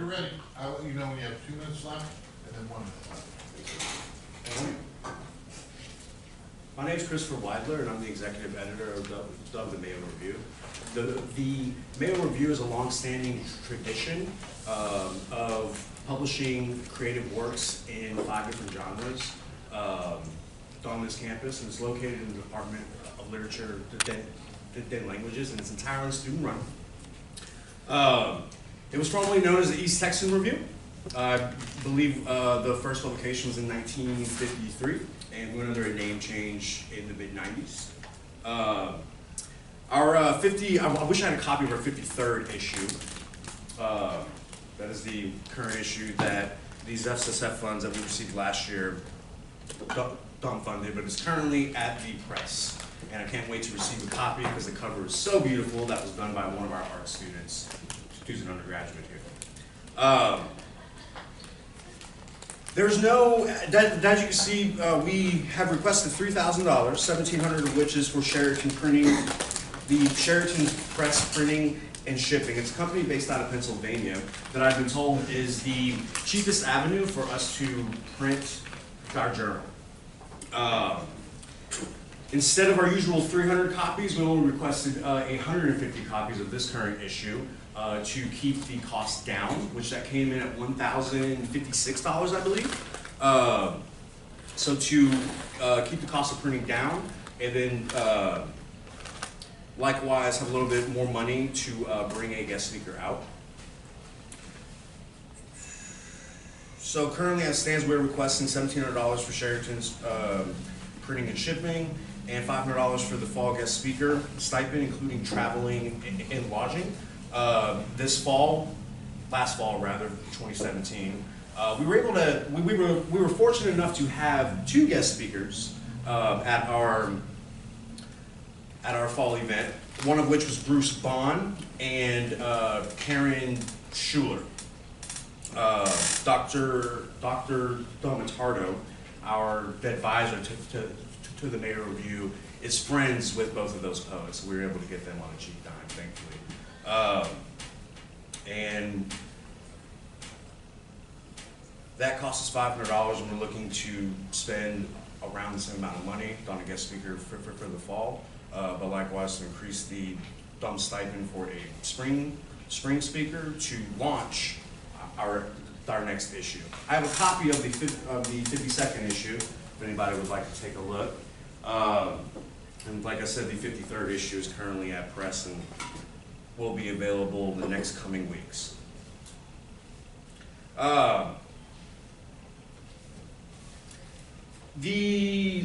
ready, I'll let you know when you have 2 minutes left, and then 1 minute left. My name is Christopher Weidler, and I'm the executive editor of the Mayo Review. The Mayo Review is a long-standing tradition of publishing creative works in 5 different genres on this campus, and it's located in the Department of Literature and Languages, and it's entirely student-run. It was formerly known as the East Texan Review. I believe the first publication was in 1953, and went under a name change in the mid-90s. I wish I had a copy of our 53rd issue. That is the current issue that these FSSF funds that we received last year funded, but it's currently at the press. And I can't wait to receive a copy because the cover is so beautiful. That was done by one of our art students, who's an undergraduate here. There's no, as you can see, we have requested $3,000, $1,700 of which is for Sheraton Printing, the Sheraton Press Printing and Shipping. It's a company based out of Pennsylvania that I've been told is the cheapest avenue for us to print our journal. Instead of our usual 300 copies, we only requested 150 copies of this current issue to keep the cost down, which that came in at $1,056, I believe. So to keep the cost of printing down, and then likewise have a little bit more money to bring a guest speaker out. So currently as it stands, we're requesting $1,700 for Sheraton's printing and shipping, and $500 for the fall guest speaker stipend, including traveling and lodging. Last fall, 2017, we were fortunate enough to have 2 guest speakers at our fall event. One of which was Bruce Bond and Karen Schuler. Dr. Domatardo, our advisor to the Mayo Review, is friends with both of those poets. We were able to get them on a cheap dime, thankfully. And that cost us $500, and we're looking to spend around the same amount of money on a guest speaker for the fall, but likewise to increase the stipend for a spring speaker to launch our next issue. I have a copy of the 52nd issue, if anybody would like to take a look. And like I said, the 53rd issue is currently at press and will be available in the next coming weeks.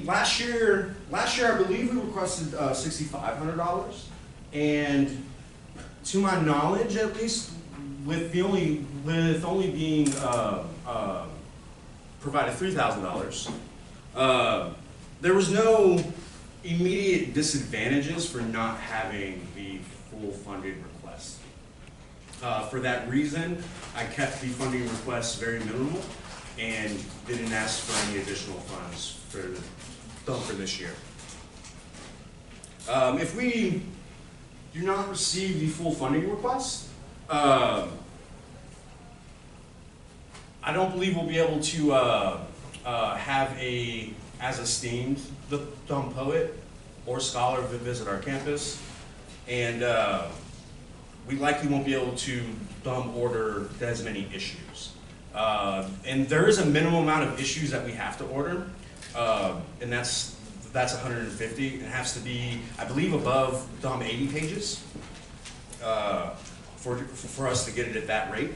Last year I believe we requested $6,500, and to my knowledge, at least, with only being provided $3,000, there was no immediate disadvantages for not having the full funded request. For that reason, I kept the funding requests very minimal and didn't ask for any additional funds for this year. If we do not receive the full funding request, I don't believe we'll be able to have as esteemed the poet or scholar visit our campus, and we likely won't be able to order as many issues. And there is a minimum amount of issues that we have to order, and that's 150. It has to be, I believe, above 80 pages for us to get it at that rate.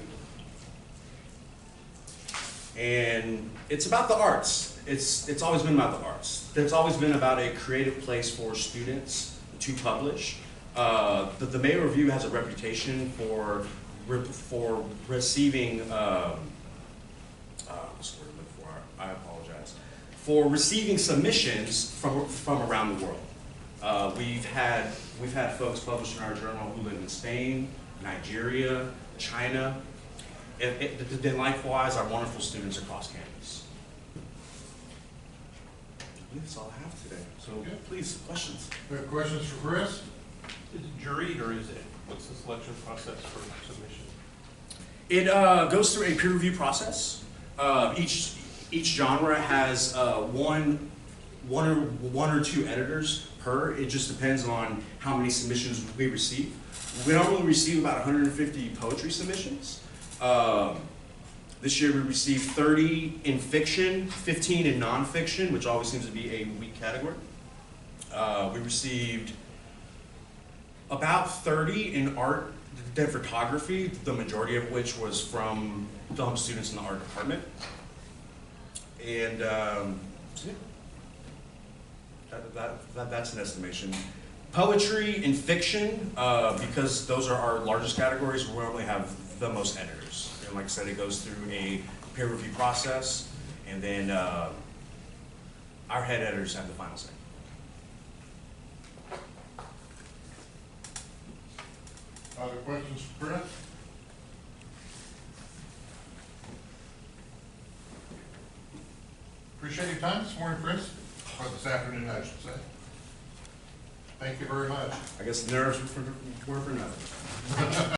And it's about the arts. It's always been about the arts. It's always been about a creative place for students to publish. The Mayo Review has a reputation for receiving, what's the word I'm looking for? I apologize. For receiving submissions from around the world. We've had folks published in our journal who live in Spain, Nigeria, China, and then likewise our wonderful students across campus. I believe that's all I have today. So please, questions. We have questions for Chris? Is it juried, or what's the selection process for submission? It goes through a peer review process. Each genre has one or two editors per. It just depends on how many submissions we receive. We normally receive about 150 poetry submissions. This year we received 30 in fiction, 15 in nonfiction, which always seems to be a weak category. We received about 30 in art and photography, the majority of which was from students in the art department. And that's an estimation. Poetry and fiction, because those are our largest categories, we normally have the most editors. And like I said, it goes through a peer review process, and then our head editors have the final say. Other questions for Chris? Appreciate your time this morning, Chris, or this afternoon, I should say. Thank you very much. I guess nerves were for nothing.